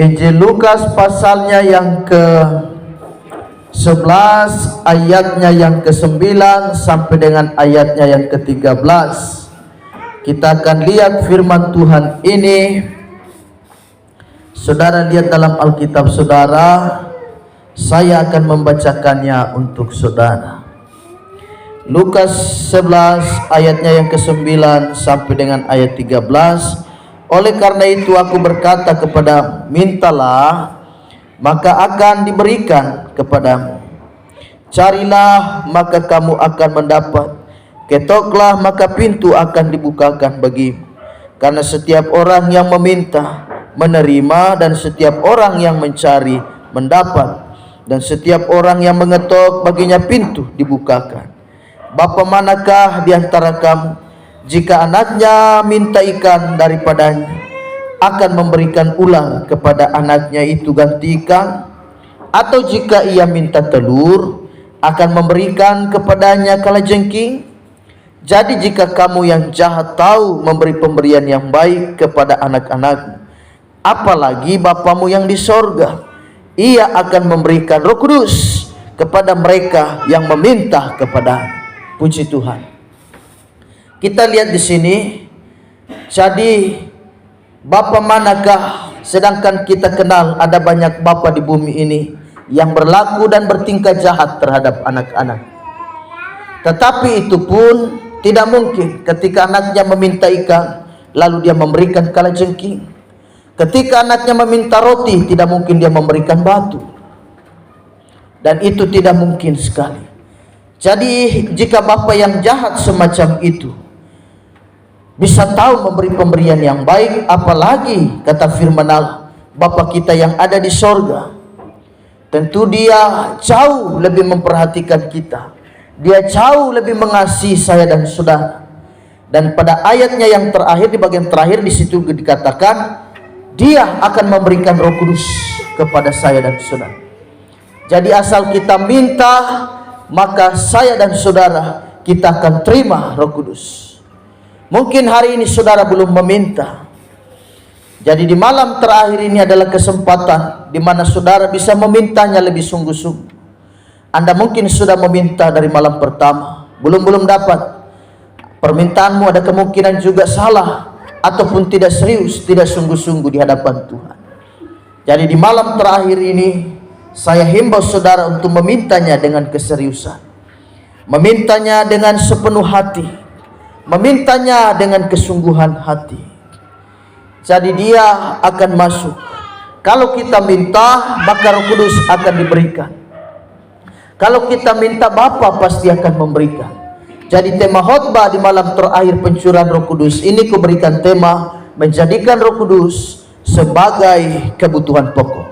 Injil Lukas pasalnya yang ke-11 ayatnya yang ke-9 sampai dengan ayatnya yang ke-13. Kita akan lihat firman Tuhan ini. Saudara lihat dalam Alkitab saudara. Saya akan membacakannya untuk saudara. Lukas 11 ayatnya yang ke-9 sampai dengan ayat 13. Oleh karena itu aku berkata kepada, mintalah maka akan diberikan kepadamu. Carilah maka kamu akan mendapat. Ketoklah maka pintu akan dibukakan bagimu. Karena setiap orang yang meminta menerima, dan setiap orang yang mencari mendapat, dan setiap orang yang mengetok baginya pintu dibukakan. Bapa manakah di antara kamu, jika anaknya minta ikan daripadanya, akan memberikan ulang kepada anaknya itu ganti ikan? Atau jika ia minta telur, akan memberikan kepadanya kalajengking? Jadi jika kamu yang jahat tahu memberi pemberian yang baik kepada anak-anakmu, apalagi Bapamu yang di sorga, ia akan memberikan Roh Kudus kepada mereka yang meminta kepada. Puji Tuhan. Kita lihat di sini. Jadi bapa manakah, sedangkan kita kenal ada banyak bapa di bumi ini yang berlaku dan bertingkah jahat terhadap anak-anak. Tetapi itu pun tidak mungkin ketika anaknya meminta ikan lalu dia memberikan kalajengking. Ketika anaknya meminta roti, tidak mungkin dia memberikan batu. Dan itu tidak mungkin sekali. Jadi jika bapa yang jahat semacam itu bisa tahu memberi pemberian yang baik, apalagi kata firman Allah, Bapa kita yang ada di sorga, tentu dia jauh lebih memperhatikan kita. Dia jauh lebih mengasihi saya dan saudara. Dan pada ayatnya yang terakhir, di bagian terakhir di situ dikatakan, dia akan memberikan Roh Kudus kepada saya dan saudara. Jadi asal kita minta, maka saya dan saudara kita akan terima Roh Kudus. Mungkin hari ini saudara belum meminta. Jadi di malam terakhir ini adalah kesempatan di mana saudara bisa memintanya lebih sungguh-sungguh. Anda mungkin sudah meminta dari malam pertama, belum dapat. Permintaanmu ada kemungkinan juga salah, ataupun tidak serius, tidak sungguh-sungguh di hadapan Tuhan. Jadi di malam terakhir ini saya himbau saudara untuk memintanya dengan keseriusan, memintanya dengan sepenuh hati, memintanya dengan kesungguhan hati. Jadi dia akan masuk. Kalau kita minta, maka Roh Kudus akan diberikan. Kalau kita minta, Bapa pasti akan memberikan. Jadi tema khotbah di malam terakhir pencurahan Roh Kudus ini kuberikan tema menjadikan Roh Kudus sebagai kebutuhan pokok.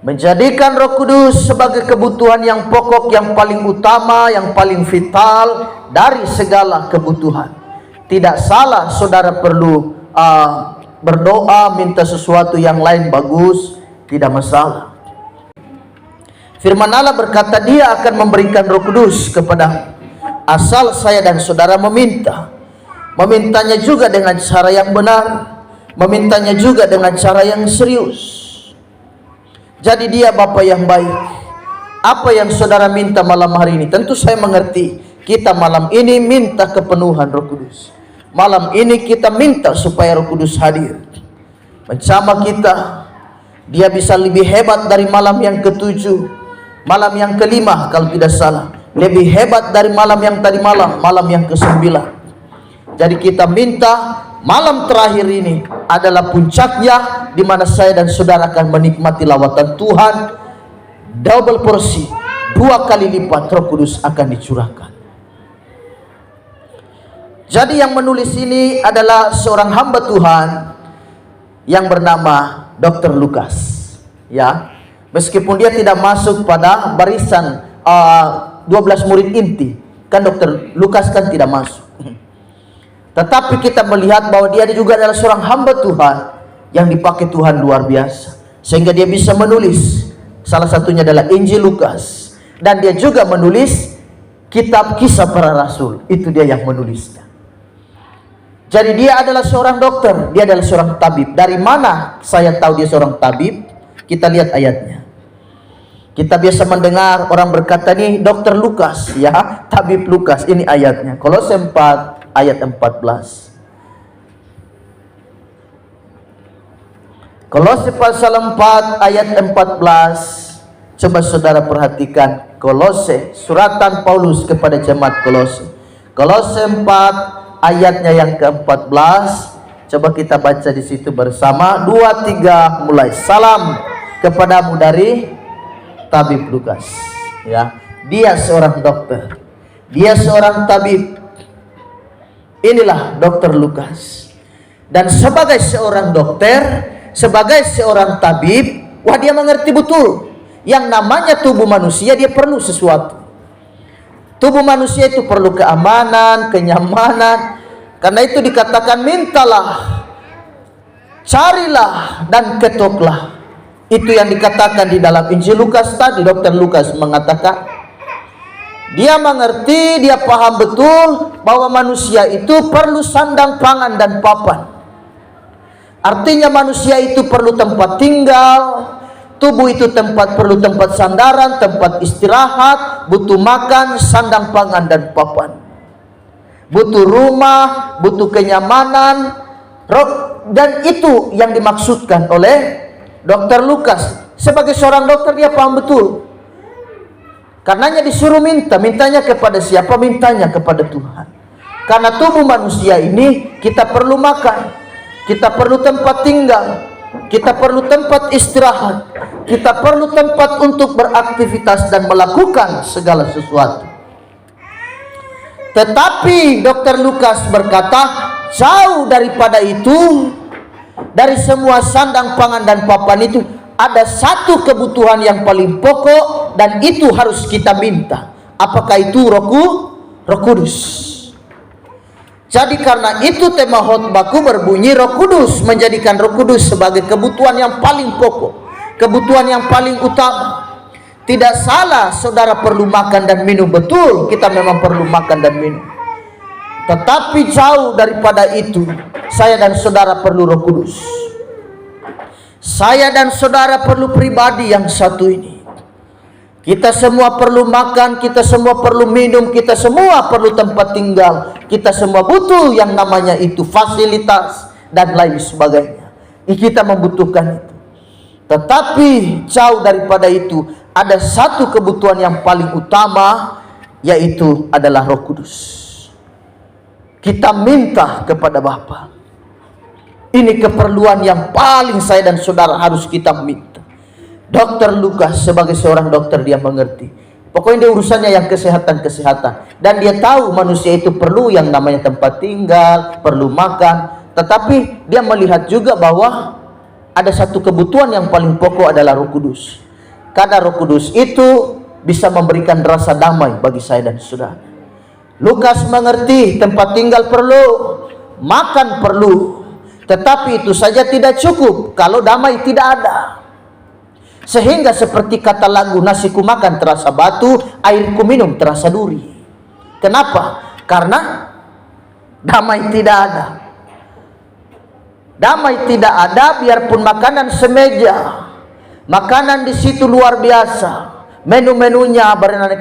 Menjadikan Roh Kudus sebagai kebutuhan yang pokok, yang paling utama, yang paling vital dari segala kebutuhan. Tidak salah saudara perlu berdoa, minta sesuatu yang lain, bagus, tidak masalah. Firman Allah berkata dia akan memberikan Roh Kudus kepada asal saya dan saudara meminta. Memintanya juga dengan cara yang benar, memintanya juga dengan cara yang serius. Jadi dia Bapa yang baik. Apa yang saudara minta malam hari ini? Tentu saya mengerti. Kita malam ini minta kepenuhan Roh Kudus. Malam ini kita minta supaya Roh Kudus hadir bersama kita. Dia bisa lebih hebat dari malam yang ke-7, malam yang ke-5 kalau tidak salah. Lebih hebat dari malam yang tadi malam, malam yang ke-9. Jadi kita minta malam terakhir ini adalah puncaknya, di mana saya dan saudara akan menikmati lawatan Tuhan double porsi, 2 kali lipat Roh Kudus akan dicurahkan. Jadi yang menulis ini adalah seorang hamba Tuhan yang bernama Dr. Lukas. Ya, meskipun dia tidak masuk pada barisan 12 murid inti, kan Dr. Lukas kan tidak masuk. Tetapi kita melihat bahwa dia juga adalah seorang hamba Tuhan yang dipakai Tuhan luar biasa, sehingga dia bisa menulis. Salah satunya adalah Injil Lukas, dan dia juga menulis kitab Kisah Para Rasul. Itu dia yang menulisnya. Jadi dia adalah seorang dokter, dia adalah seorang tabib. Dari mana saya tahu dia seorang tabib? Kita lihat ayatnya. Kita biasa mendengar orang berkata nih, dokter Lukas, ya, tabib Lukas. Ini ayatnya, Kolose 4 ayat 14. Kolose pasal 4 ayat 14. Coba saudara perhatikan, Kolose, suratan Paulus kepada jemaat Kolose. Kolose 4 ayatnya yang ke-14. Coba kita baca di situ bersama. 2, 3, mulai. Salam kepadamu dari tabib Lukas. Ya, dia seorang dokter. Dia seorang tabib. Inilah dokter Lukas. Dan sebagai seorang dokter, sebagai seorang tabib, wah, dia mengerti betul yang namanya tubuh manusia, dia perlu sesuatu. Tubuh manusia itu perlu keamanan, kenyamanan. Karena itu dikatakan mintalah, carilah, dan ketoklah. Itu yang dikatakan di dalam Injil Lukas tadi. Dokter Lukas mengatakan, dia mengerti, dia paham betul bahwa manusia itu perlu sandang, pangan, dan papan. Artinya manusia itu perlu tempat tinggal, tubuh itu perlu tempat sandaran, tempat istirahat, butuh makan, sandang, pangan, dan papan. Butuh rumah, butuh kenyamanan, dan itu yang dimaksudkan oleh dokter Lukas. Sebagai seorang dokter dia paham betul. Karenanya disuruh mintanya kepada siapa? Mintanya kepada Tuhan. Karena tubuh manusia ini kita perlu makan, kita perlu tempat tinggal, kita perlu tempat istirahat, kita perlu tempat untuk beraktivitas dan melakukan segala sesuatu. Tetapi dokter Lukas berkata, jauh daripada itu, dari semua sandang, pangan, dan papan itu, ada satu kebutuhan yang paling pokok, dan itu harus kita minta. Apakah itu? Roh Kudus. Jadi karena itu tema khotbahku berbunyi, Roh Kudus, menjadikan Roh Kudus sebagai kebutuhan yang paling pokok, kebutuhan yang paling utama. Tidak salah saudara perlu makan dan minum, betul, kita memang perlu makan dan minum. Tetapi jauh daripada itu, saya dan saudara perlu Roh Kudus. Saya dan saudara perlu pribadi yang satu ini. Kita semua perlu makan, kita semua perlu minum, kita semua perlu tempat tinggal, kita semua butuh yang namanya itu fasilitas dan lain sebagainya. Kita membutuhkan itu. Tetapi jauh daripada itu, ada satu kebutuhan yang paling utama, yaitu adalah Roh Kudus. Kita minta kepada Bapa. Ini keperluan yang paling saya dan saudara harus kita minta. Dokter Lukas sebagai seorang dokter, dia mengerti. Pokoknya dia urusannya yang kesehatan-kesehatan. Dan dia tahu manusia itu perlu yang namanya tempat tinggal, perlu makan. Tetapi dia melihat juga bahwa ada satu kebutuhan yang paling pokok adalah Roh Kudus. Karena Roh Kudus itu bisa memberikan rasa damai bagi saya dan saudara. Lukas mengerti tempat tinggal perlu, makan perlu, tetapi itu saja tidak cukup kalau damai tidak ada. Sehingga seperti kata lagu, nasiku makan terasa batu, airku minum terasa duri. Kenapa? Karena damai tidak ada. Damai tidak ada, biarpun makanan semeja, makanan di situ luar biasa, menu-menunya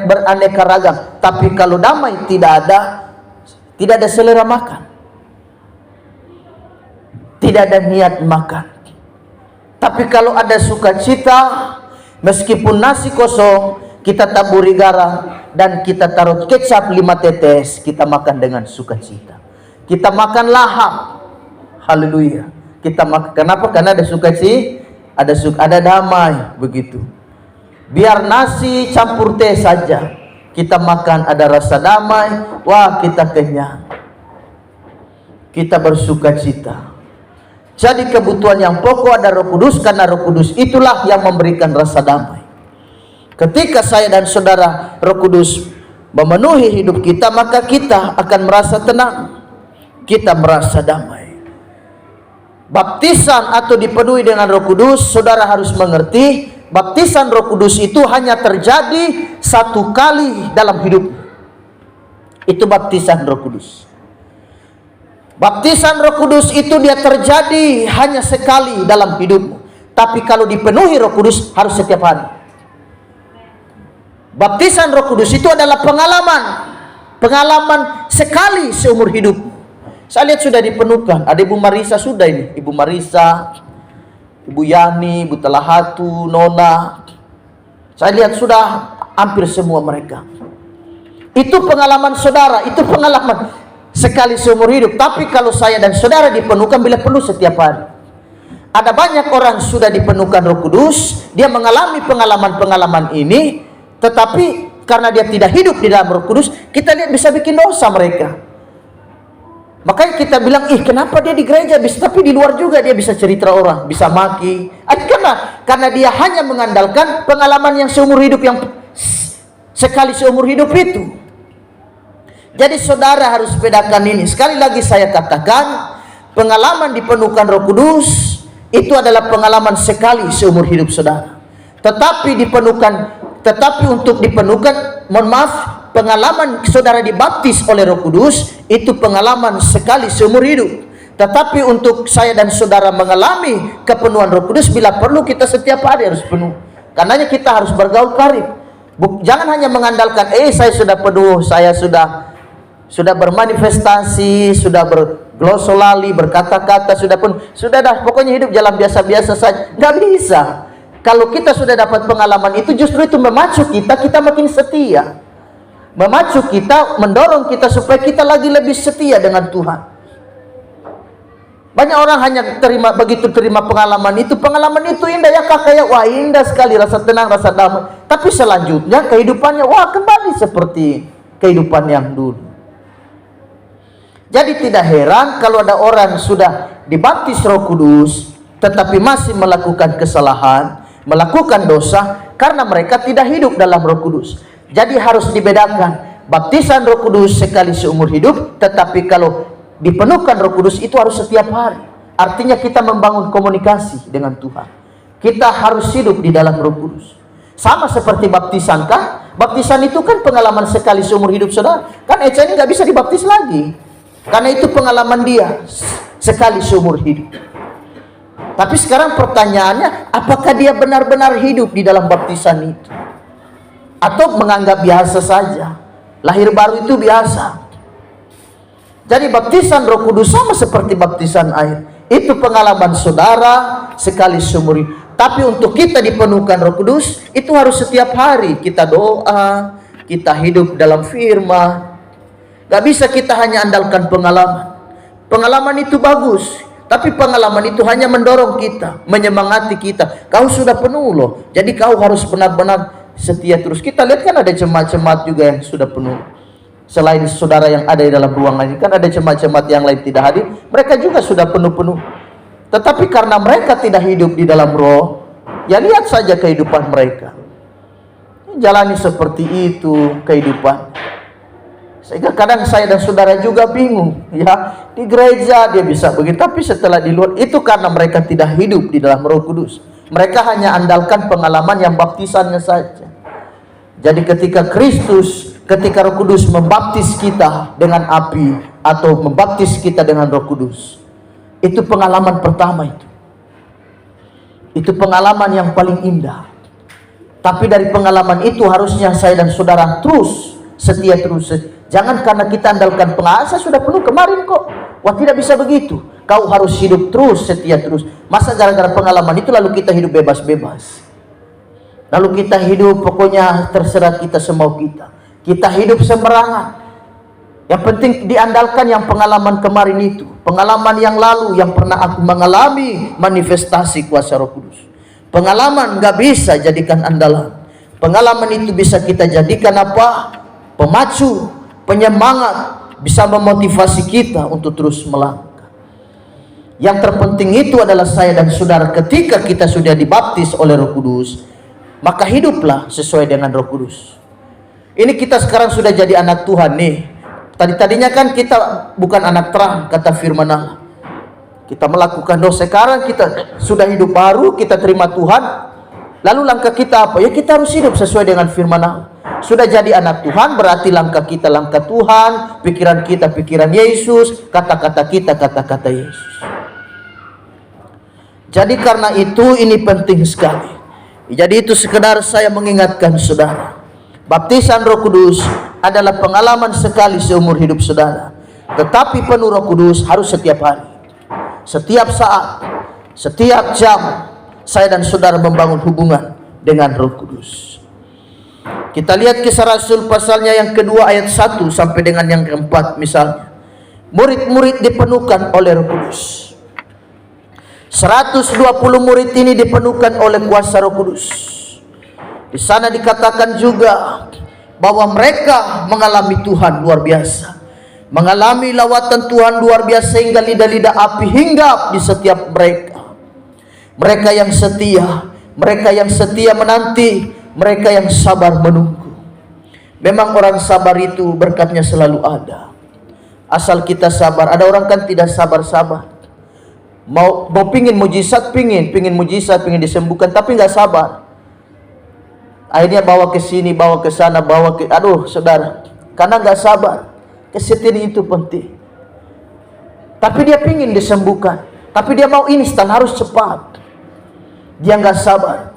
beraneka ragam, tapi kalau damai tidak ada selera makan, tidak ada niat makan. Tapi kalau ada sukacita, meskipun nasi kosong, kita taburi garam dan kita taruh kecap 5 tetes, kita makan dengan sukacita. Kita makan lahap. Haleluya. Kita makan. Kenapa? Karena ada sukacita, ada damai, begitu. Biar nasi campur teh saja, kita makan ada rasa damai, wah kita kenyang, kita bersukacita. Jadi kebutuhan yang pokok ada Roh Kudus, karena Roh Kudus itulah yang memberikan rasa damai. Ketika saya dan saudara Roh Kudus memenuhi hidup kita, maka kita akan merasa tenang, kita merasa damai. Baptisan atau dipenuhi dengan Roh Kudus, saudara harus mengerti, baptisan Roh Kudus itu hanya terjadi satu kali dalam hidup. Itu baptisan Roh Kudus. Baptisan Roh Kudus itu dia terjadi hanya sekali dalam hidupmu. Tapi kalau dipenuhi Roh Kudus harus setiap hari. Baptisan Roh Kudus itu adalah pengalaman sekali seumur hidup. Saya lihat sudah dipenuhkan. Ada Ibu Marisa sudah ini, Ibu Marisa, Ibu Yani, Ibu Telahatu, Nona. Saya lihat sudah hampir semua mereka. Itu pengalaman saudara, itu pengalaman sekali seumur hidup. Tapi kalau saya dan saudara dipenuhkan bila perlu setiap hari. Ada banyak orang sudah dipenuhkan Roh Kudus, dia mengalami pengalaman-pengalaman ini, tetapi karena dia tidak hidup di dalam Roh Kudus, kita lihat bisa bikin dosa mereka. Makanya kita bilang, kenapa dia di gereja bisa, tapi di luar juga dia bisa cerita orang, bisa maki. Karena dia hanya mengandalkan pengalaman yang seumur hidup, yang sekali seumur hidup itu. Jadi saudara harus bedakan ini. Sekali lagi saya katakan, pengalaman dipenuhkan Roh Kudus itu adalah pengalaman sekali seumur hidup saudara. Tetapi untuk dipenuhkan, mohon maaf, pengalaman saudara dibaptis oleh Roh Kudus itu pengalaman sekali seumur hidup. Tetapi untuk saya dan saudara mengalami kepenuhan Roh Kudus, bila perlu kita setiap hari harus penuh. Karenanya kita harus bergaul karib. Jangan hanya mengandalkan, saya sudah penuh, saya sudah bermanifestasi, sudah berglosolali, berkata-kata, sudah dah, pokoknya hidup jalan biasa-biasa saja. Nggak bisa. Kalau kita sudah dapat pengalaman itu, justru itu memacu kita makin setia. Memacu kita, mendorong kita supaya kita lagi lebih setia dengan Tuhan. Banyak orang hanya begitu terima pengalaman itu indah ya kak, kayak wah indah sekali, rasa tenang, rasa damai. Tapi selanjutnya kehidupannya kembali seperti kehidupan yang dulu. Jadi tidak heran kalau ada orang sudah dibaptis Roh Kudus tetapi masih melakukan kesalahan, melakukan dosa karena mereka tidak hidup dalam Roh Kudus. Jadi harus dibedakan, baptisan Roh Kudus sekali seumur hidup, tetapi kalau dipenuhkan Roh Kudus itu harus setiap hari. Artinya kita membangun komunikasi dengan Tuhan. Kita harus hidup di dalam Roh Kudus. Sama seperti baptisan kan? Baptisan itu kan pengalaman sekali seumur hidup saudara. Kan Eca ini nggak bisa dibaptis lagi. Karena itu pengalaman dia sekali seumur hidup. Tapi sekarang pertanyaannya, apakah dia benar-benar hidup di dalam baptisan itu? Atau menganggap biasa saja? Lahir baru itu biasa. Jadi baptisan Roh Kudus sama seperti baptisan air. Itu pengalaman saudara sekali seumur hidup. Tapi untuk kita dipenuhkan Roh Kudus, itu harus setiap hari kita doa, kita hidup dalam firman. Gak bisa kita hanya andalkan pengalaman. Pengalaman itu bagus, tapi pengalaman itu hanya mendorong kita, menyemangati kita. Kau sudah penuh loh, jadi kau harus benar-benar setia terus. Kita lihat kan ada jemaat-jemaat juga yang sudah penuh. Selain saudara yang ada di dalam ruangan ini, kan ada jemaat-jemaat yang lain tidak hadir. Mereka juga sudah penuh-penuh. Tetapi karena mereka tidak hidup di dalam roh, ya lihat saja kehidupan mereka. Jalani seperti itu kehidupan. Sehingga kadang saya dan saudara juga bingung, ya, di gereja dia bisa begitu, tapi setelah di luar, itu karena mereka tidak hidup di dalam Roh Kudus. Mereka hanya andalkan pengalaman yang baptisannya saja. Jadi ketika Roh Kudus membaptis kita dengan api atau membaptis kita dengan Roh Kudus, itu pengalaman pertama itu. Itu pengalaman yang paling indah. Tapi dari pengalaman itu harusnya saya dan saudara terus setia terus. Jangan karena kita andalkan pengalaman, saya sudah penuh kemarin kok. Wah, tidak bisa begitu. Kau harus hidup terus, setia terus. Masa gara-gara pengalaman itu lalu kita hidup bebas-bebas? Lalu kita hidup pokoknya terserah kita semau kita. Kita hidup sembarangan. Yang penting diandalkan yang pengalaman kemarin itu. Pengalaman yang lalu yang pernah aku mengalami manifestasi kuasa Roh Kudus. Pengalaman gak bisa jadikan andalan. Pengalaman itu bisa kita jadikan apa? Pemacu, penyemangat, bisa memotivasi kita untuk terus melangkah. Yang terpenting itu adalah saya dan saudara ketika kita sudah dibaptis oleh Roh Kudus, maka hiduplah sesuai dengan Roh Kudus. Ini kita sekarang sudah jadi anak Tuhan nih. Tadinya kan kita bukan anak terang, kata firman Allah. Kita melakukan dosa. Sekarang kita sudah hidup baru, kita terima Tuhan. Lalu langkah kita apa? Ya kita harus hidup sesuai dengan firman Allah. Sudah jadi anak Tuhan, berarti langkah kita langkah Tuhan, pikiran kita pikiran Yesus, kata-kata kita kata-kata Yesus. Jadi karena itu ini penting sekali. Jadi itu sekedar saya mengingatkan saudara, baptisan Roh Kudus adalah pengalaman sekali seumur hidup saudara. Tetapi penuh Roh Kudus harus setiap hari, setiap saat, setiap jam. Saya dan saudara membangun hubungan dengan Roh Kudus. Kita lihat Kisah Rasul pasalnya yang kedua ayat 1 sampai dengan yang keempat misalnya. Murid-murid dipenuhkan oleh Roh Kudus. 120 murid ini dipenuhkan oleh kuasa Roh Kudus. Di sana dikatakan juga bahwa mereka mengalami Tuhan luar biasa, mengalami lawatan Tuhan luar biasa hingga lidah-lidah api hinggap di setiap mereka. Mereka yang setia, mereka yang setia menanti, mereka yang sabar menunggu. Memang orang sabar itu berkatnya selalu ada, asal kita sabar. Ada orang kan tidak sabar-sabar, mau pingin mujizat, pingin mujizat, pingin disembuhkan, tapi nggak sabar. Akhirnya bawa ke sini, bawa ke sana, bawa ke, aduh saudara, karena nggak sabar. Kesetiaan itu penting. Tapi dia pingin disembuhkan, tapi dia mau instan, harus cepat. Dia nggak sabar.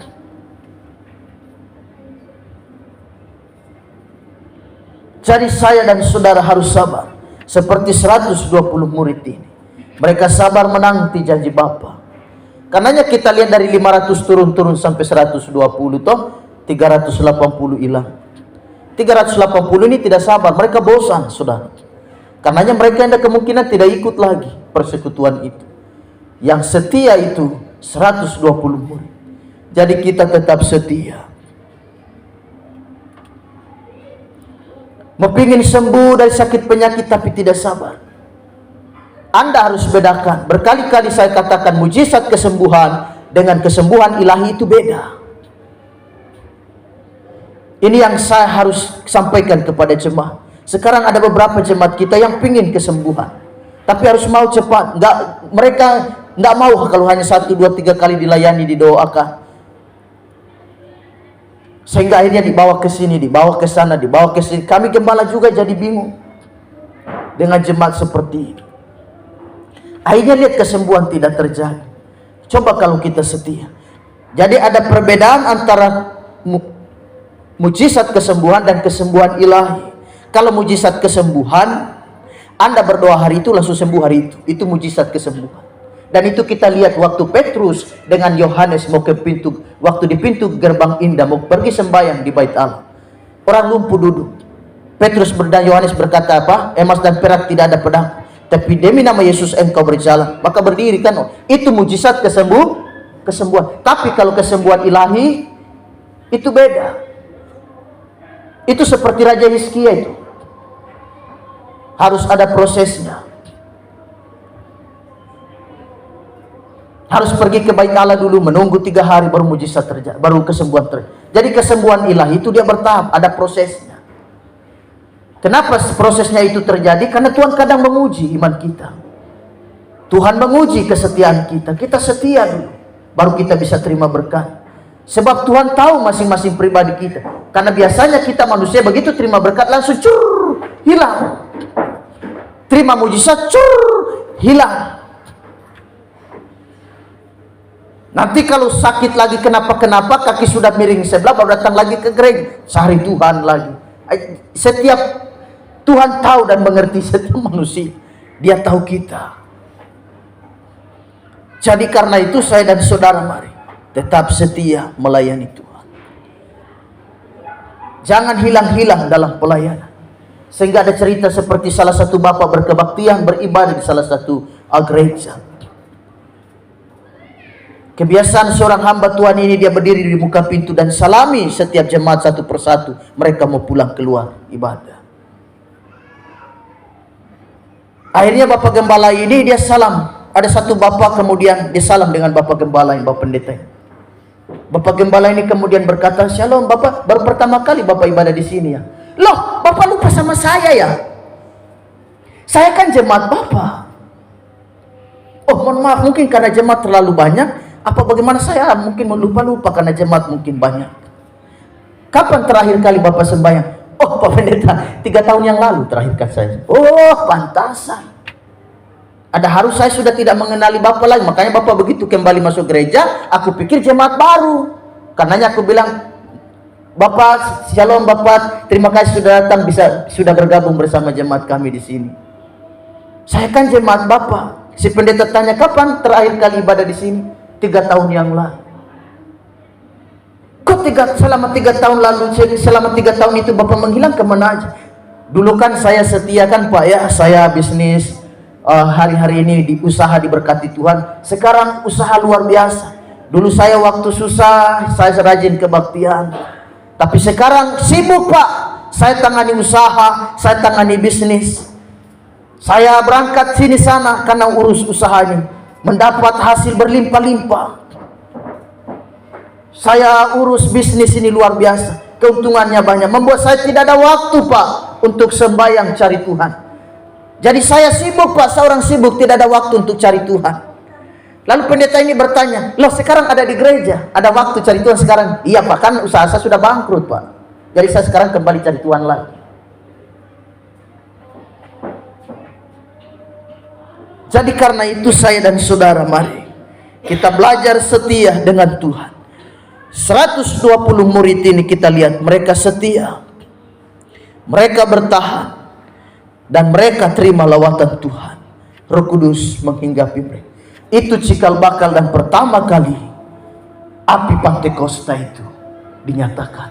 Jadi saya dan saudara harus sabar, seperti 120 murid ini. Mereka sabar menanti janji Bapa. Karenanya kita lihat dari 500 turun sampai 120 toh 380 hilang. 380 ini tidak sabar, mereka bosan saudara. Karenanya mereka ada kemungkinan tidak ikut lagi persekutuan itu. Yang setia itu 120 murid. Jadi kita tetap setia. Mepingin sembuh dari sakit penyakit tapi tidak sabar. Anda harus bedakan. Berkali-kali saya katakan mujizat kesembuhan dengan kesembuhan ilahi itu beda. Ini yang saya harus sampaikan kepada jemaat. Sekarang ada beberapa jemaat kita yang pingin kesembuhan, tapi harus mau cepat. Mereka nggak mau kalau hanya 1, 2, 3 kali dilayani, didoakan. Sehingga akhirnya dibawa ke sini, dibawa ke sana, dibawa ke sini. Kami gembala juga jadi bingung dengan jemaat seperti ini. Akhirnya lihat kesembuhan tidak terjadi. Coba kalau kita setia. Jadi ada perbedaan antara mujizat kesembuhan dan kesembuhan ilahi. Kalau mujizat kesembuhan, Anda berdoa hari itu langsung sembuh hari itu. Itu mujizat kesembuhan. Dan itu kita lihat waktu Petrus dengan Yohanes mau ke pintu, waktu di pintu gerbang indah mau pergi sembahyang di bait Allah. Orang lumpuh duduk. Petrus dan Yohanes berkata apa? Emas dan perak tidak ada pedang, tapi demi nama Yesus engkau berjalan. Maka berdiri kan. Itu mujizat kesembuhan. Tapi kalau kesembuhan ilahi itu beda. Itu seperti Raja Hizkia itu. Harus ada prosesnya. Harus pergi ke bait Allah dulu, menunggu 3 hari baru mujizat terjadi, baru kesembuhan terjadi. Jadi kesembuhan ilahi itu dia bertahap, ada prosesnya. Kenapa prosesnya itu terjadi? Karena Tuhan kadang menguji iman kita. Tuhan menguji kesetiaan kita. Kita setia dulu, baru kita bisa terima berkat. Sebab Tuhan tahu masing-masing pribadi kita. Karena biasanya kita manusia begitu terima berkat langsung hilang. Terima mujizat hilang. Nanti kalau sakit lagi kenapa-kenapa, kaki sudah miring sebelah, baru datang lagi ke gereja, cari Tuhan lagi. Setiap Tuhan tahu dan mengerti setiap manusia. Dia tahu kita. Jadi karena itu saya dan saudara mari tetap setia melayani Tuhan. Jangan hilang-hilang dalam pelayanan. Sehingga ada cerita seperti salah satu bapak berkebaktian beribadah di salah satu gereja. Kebiasaan seorang hamba Tuhan ini, dia berdiri di muka pintu dan salami setiap jemaat satu persatu. Mereka mau pulang keluar ibadah. Akhirnya Bapak Gembala ini dia salam. Ada satu bapak kemudian dia salam dengan Bapak Gembala yang Bapak Pendeta. Bapak Gembala ini kemudian berkata, "Shalom Bapak, baru pertama kali Bapak ibadah di sini ya." "Loh, Bapak lupa sama saya ya? Saya kan jemaat Bapak." "Oh, mohon maaf, mungkin karena jemaat terlalu banyak. Apa bagaimana saya mungkin lupa karena jemaat mungkin banyak." Kapan terakhir kali Bapak sembahyang? Oh Pak Pendeta, 3 tahun yang lalu terakhir saya. Oh pantasan. Ada harus saya sudah tidak mengenali Bapak lagi. Makanya Bapak begitu kembali masuk gereja, aku pikir jemaat baru. Karenanya aku bilang, Bapak, shalom Bapak, terima kasih sudah datang, sudah bergabung bersama jemaat kami di sini. Saya kan jemaat Bapak. Si pendeta tanya, kapan terakhir kali ibadah di sini? 3 tahun yang lalu. Kok selama 3 tahun lalu, selama 3 tahun itu Bapak menghilang kemana aja? Dulu kan saya setia kan Pak ya, saya bisnis, hari-hari ini usaha diberkati Tuhan. Sekarang usaha luar biasa. Dulu saya waktu susah, saya rajin kebaktian. Tapi sekarang sibuk Pak. Saya tangani usaha, saya tangani bisnis. Saya berangkat sini sana karena urus usahanya. Mendapat hasil berlimpah-limpah. Saya urus bisnis ini luar biasa. Keuntungannya banyak. Membuat saya tidak ada waktu Pak untuk sembahyang cari Tuhan. Jadi saya sibuk Pak, seorang sibuk, tidak ada waktu untuk cari Tuhan. Lalu pendeta ini bertanya, loh sekarang ada di gereja, ada waktu cari Tuhan sekarang? Iya Pak, kan usaha saya sudah bangkrut Pak. Jadi saya sekarang kembali cari Tuhan lagi. Jadi karena itu saya dan saudara, mari kita belajar setia dengan Tuhan. 120 murid ini kita lihat, mereka setia, mereka bertahan, dan mereka terima lawatan Tuhan. Roh Kudus menghinggapi mereka. Itu cikal bakal dan pertama kali api Pantekosta itu dinyatakan.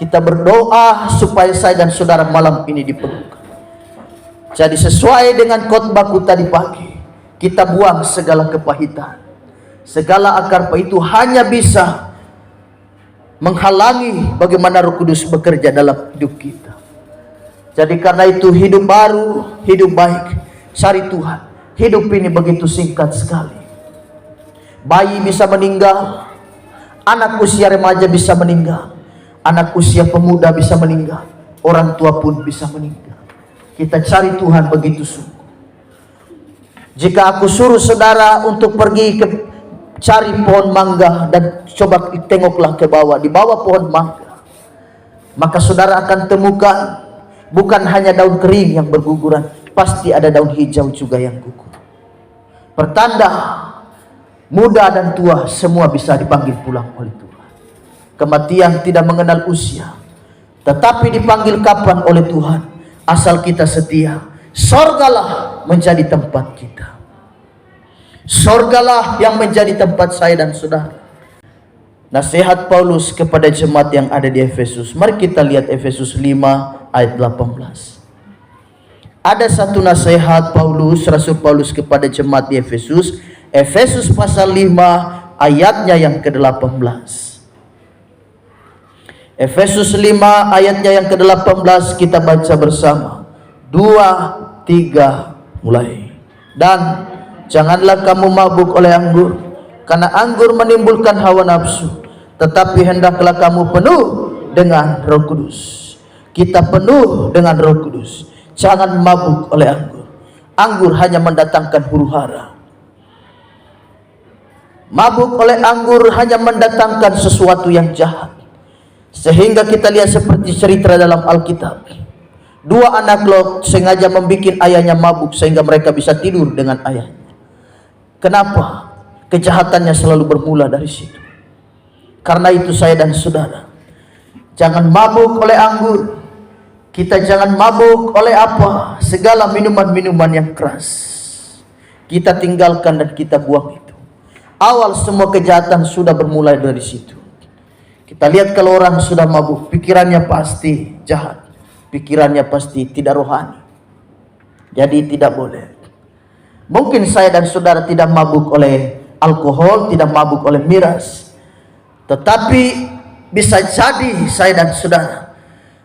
Kita berdoa supaya saya dan saudara malam ini dipenuhkan. Jadi sesuai dengan khotbahku tadi pagi, kita buang segala kepahitan, segala akar pahit itu hanya bisa menghalangi bagaimana Roh Kudus bekerja dalam hidup kita. Jadi karena itu hidup baru, hidup baik, cari Tuhan. Hidup ini begitu singkat sekali. Bayi bisa meninggal, anak usia remaja bisa meninggal, anak usia pemuda bisa meninggal, orang tua pun bisa meninggal. Kita cari Tuhan begitu sungguh. Jika aku suruh saudara untuk pergi ke cari pohon mangga dan coba tengoklah ke bawah, di bawah pohon mangga, maka saudara akan temukan bukan hanya daun kering yang berguguran, pasti ada daun hijau juga yang gugur. Pertanda muda dan tua semua bisa dipanggil pulang oleh Tuhan. Kematian tidak mengenal usia, tetapi dipanggil kapan oleh Tuhan, asal kita setia. Sorgalah menjadi tempat kita. Sorgalah yang menjadi tempat saya dan saudara. Nasihat Paulus kepada jemaat yang ada di Efesus. Mari kita lihat Efesus 5 ayat 18. Ada satu nasihat Paulus, Rasul Paulus kepada jemaat di Efesus. Efesus pasal 5 ayatnya yang ke-18. Efesus 5 ayatnya yang ke-18 kita baca bersama. 2, 3, mulai. Dan janganlah kamu mabuk oleh anggur, karena anggur menimbulkan hawa nafsu, tetapi hendaklah kamu penuh dengan Roh Kudus. Kita penuh dengan Roh Kudus. Jangan mabuk oleh anggur. Anggur hanya mendatangkan huru-hara. Mabuk oleh anggur hanya mendatangkan sesuatu yang jahat. Sehingga kita lihat seperti cerita dalam Alkitab. 2 anak Lot sengaja membuat ayahnya mabuk sehingga mereka bisa tidur dengan ayahnya. Kenapa? Kejahatannya selalu bermula dari situ. Karena itu saya dan saudara, jangan mabuk oleh anggur. Kita jangan mabuk oleh apa? Segala minuman-minuman yang keras. Kita tinggalkan dan kita buang itu. Awal semua kejahatan sudah bermulai dari situ. Kita lihat kalau orang sudah mabuk, pikirannya pasti jahat. Pikirannya pasti tidak rohani. Jadi tidak boleh. Mungkin saya dan saudara tidak mabuk oleh alkohol, tidak mabuk oleh miras. Tetapi bisa jadi saya dan saudara,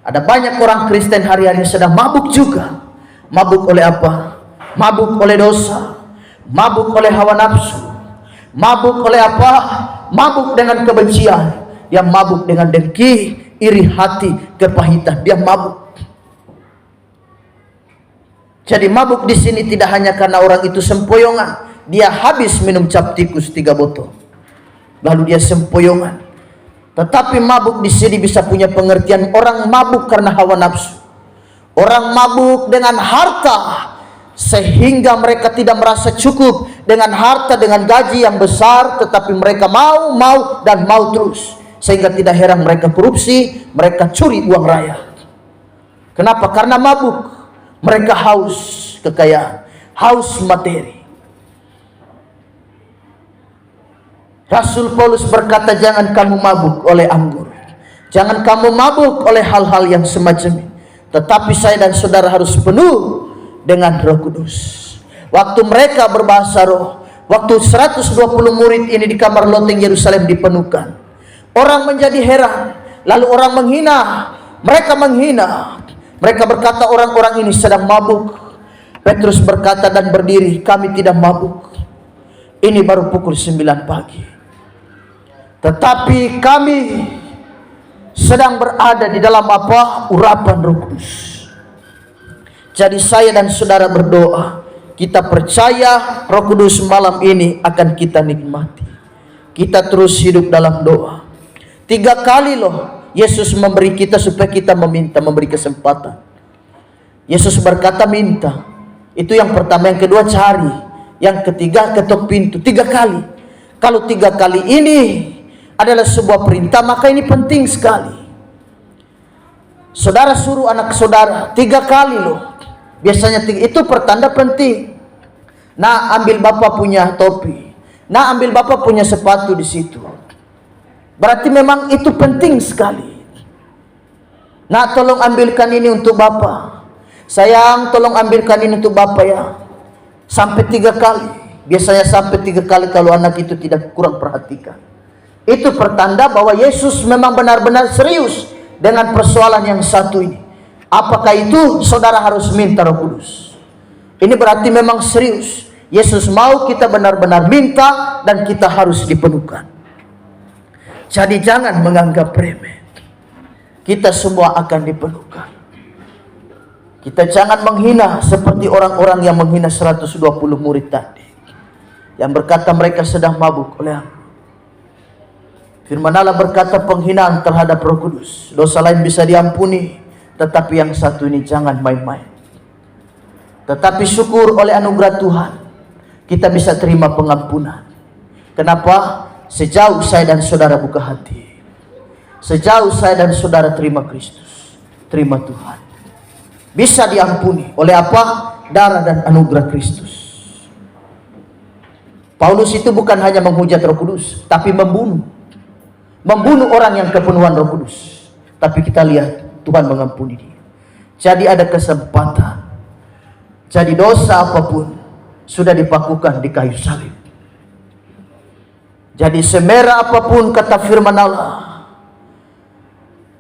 ada banyak orang Kristen hari-hari sedang mabuk juga. Mabuk oleh apa? Mabuk oleh dosa. Mabuk oleh hawa nafsu. Mabuk oleh apa? Mabuk dengan kebencian. Dia mabuk dengan dengki, iri hati, kepahitan. Dia mabuk. Jadi mabuk di sini tidak hanya karena orang itu sempoyongan. Dia habis minum cap tikus 3 botol. Lalu dia sempoyongan. Tetapi mabuk di sini bisa punya pengertian orang mabuk karena hawa nafsu. Orang mabuk dengan harta sehingga mereka tidak merasa cukup dengan harta, dengan gaji yang besar, tetapi mereka mau dan mau terus. Sehingga tidak heran mereka korupsi, mereka curi uang rakyat. Kenapa? Karena mabuk. Mereka haus kekayaan, haus materi. Rasul Paulus berkata, jangan kamu mabuk oleh anggur, jangan kamu mabuk oleh hal-hal yang semacam ini, tetapi saya dan saudara harus penuh dengan Roh Kudus. Waktu mereka berbahasa roh, waktu 120 murid ini di kamar loteng Yerusalem dipenuhkan, orang menjadi heran, lalu orang menghina, mereka berkata orang-orang ini sedang mabuk. Petrus berkata dan berdiri, kami tidak mabuk, ini baru pukul 9 pagi. Tetapi kami sedang berada di dalam apa? Urapan Roh Kudus. Jadi saya dan saudara berdoa, kita percaya Roh Kudus malam ini akan kita nikmati. Kita terus hidup dalam doa. 3 kali loh Yesus memberi kita supaya kita meminta, memberi kesempatan. Yesus berkata minta. Itu yang pertama. Yang kedua cari. Yang ketiga ketok pintu. 3 kali. Kalau 3 kali ini adalah sebuah perintah, maka ini penting sekali. Saudara suruh anak saudara 3 kali loh. Biasanya itu pertanda penting. Nah, ambil bapak punya topi. Nah, ambil bapak punya sepatu di situ. Berarti memang itu penting sekali. Nah, tolong ambilkan ini untuk bapak. Sayang, tolong ambilkan ini untuk bapak ya. Sampai 3 kali. Biasanya sampai 3 kali kalau anak itu tidak kurang perhatikan. Itu pertanda bahwa Yesus memang benar-benar serius dengan persoalan yang satu ini. Apakah itu? Saudara harus minta Roh Kudus. Ini berarti memang serius. Yesus mau kita benar-benar minta dan kita harus dipenuhkan. Jadi jangan menganggap remeh. Kita semua akan dipenuhkan. Kita jangan menghina seperti orang-orang yang menghina 120 murid tadi, yang berkata mereka sedang mabuk oleh anggur. Firman Allah berkata penghinaan terhadap Roh Kudus, dosa lain bisa diampuni, tetapi yang satu ini jangan main-main. Tetapi syukur oleh anugerah Tuhan, kita bisa terima pengampunan. Kenapa? Sejauh saya dan saudara buka hati, sejauh saya dan saudara terima Kristus, terima Tuhan, bisa diampuni oleh apa? Darah dan anugerah Kristus. Paulus itu bukan hanya menghujat Roh Kudus, tapi membunuh orang yang kepenuhan Roh Kudus. Tapi kita lihat Tuhan mengampuni dia. Jadi ada kesempatan. Jadi dosa apapun sudah dipakukan di kayu salib. Jadi semerah apapun kata firman Allah,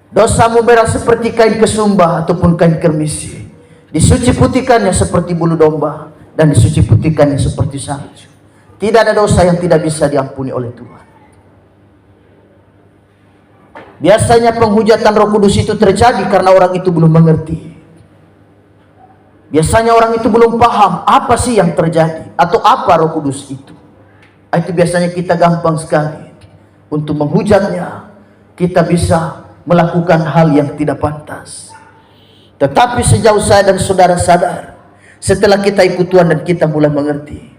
dosamu merah seperti kain kesumba ataupun kain kermisi, disuci putihkannya seperti bulu domba, dan disuci putihkannya seperti salju. Tidak ada dosa yang tidak bisa diampuni oleh Tuhan. Biasanya penghujatan Roh Kudus itu terjadi karena orang itu belum mengerti. Biasanya orang itu belum paham apa sih yang terjadi atau apa Roh Kudus itu. Itu biasanya kita gampang sekali untuk menghujatnya. Kita bisa melakukan hal yang tidak pantas. Tetapi sejauh saya dan saudara sadar, setelah kita ikut Tuhan dan kita mulai mengerti,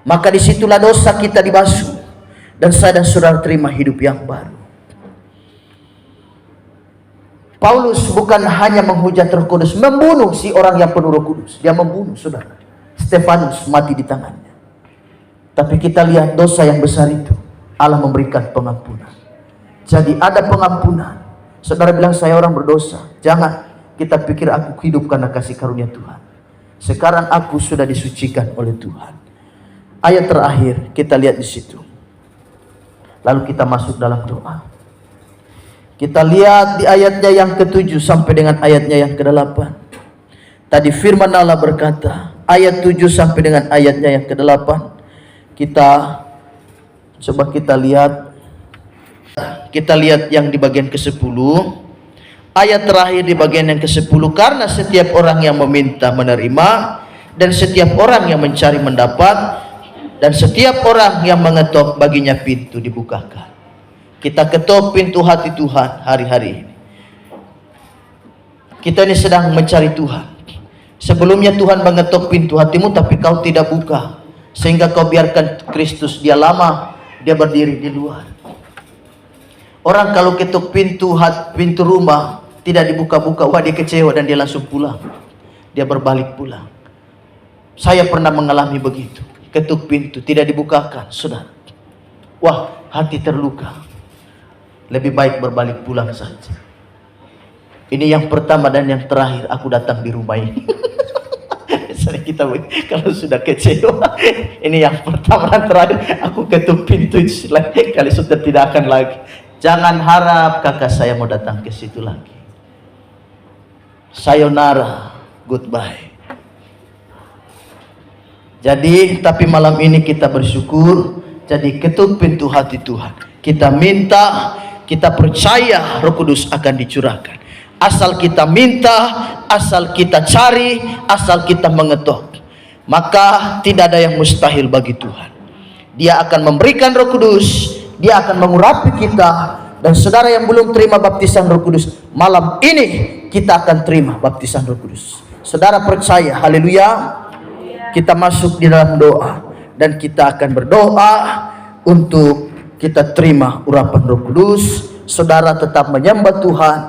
maka disitulah dosa kita dibasuh dan saya dan saudara terima hidup yang baru. Paulus bukan hanya menghujat Roh Kudus, membunuh si orang yang penuh Roh Kudus. Dia membunuh saudara. Stefanus mati di tangannya. Tapi kita lihat dosa yang besar itu, Allah memberikan pengampunan. Jadi ada pengampunan. Saudara bilang saya orang berdosa. Jangan kita pikir aku hidup karena kasih karunia Tuhan. Sekarang aku sudah disucikan oleh Tuhan. Ayat terakhir kita lihat di situ. Lalu kita masuk dalam doa. Kita lihat di ayatnya yang ke-7 sampai dengan ayatnya yang ke-8. Tadi firman Allah berkata, ayat 7 sampai dengan ayatnya yang ke-8. Kita coba kita lihat yang di bagian ke-10. Ayat terakhir di bagian yang ke-10, karena setiap orang yang meminta menerima, dan setiap orang yang mencari mendapat, dan setiap orang yang mengetok baginya pintu dibukakan. Kita ketuk pintu hati Tuhan hari-hari ini. Kita ini sedang mencari Tuhan. Sebelumnya Tuhan mengetuk pintu hatimu, tapi kau tidak buka, sehingga kau biarkan Kristus dia lama, dia berdiri di luar. Orang kalau ketuk pintu rumah tidak dibuka-buka, wah dia kecewa dan dia langsung pulang. Dia berbalik pulang. Saya pernah mengalami begitu. Ketuk pintu tidak dibukakan, saudara. Wah, hati terluka. Lebih baik berbalik pulang saja. Ini yang pertama dan yang terakhir aku datang di rumah ini. Misalnya kita kalau sudah kecewa, ini yang pertama dan terakhir aku ketuk pintu, kali sudah tidak akan lagi. Jangan harap kakak saya mau datang ke situ lagi. Sayonara, goodbye. Jadi, tapi malam ini kita bersyukur. Jadi ketuk pintu hati Tuhan. Kita minta, kita percaya Roh Kudus akan dicurahkan. Asal kita minta, asal kita cari, asal kita mengetuk, maka tidak ada yang mustahil bagi Tuhan. Dia akan memberikan Roh Kudus, dia akan mengurapi kita. Dan saudara yang belum terima baptisan Roh Kudus, malam ini kita akan terima baptisan Roh Kudus. Saudara percaya, haleluya. Kita masuk di dalam doa dan kita akan berdoa untuk kita terima urapan Roh Kudus. Saudara tetap menyembah Tuhan.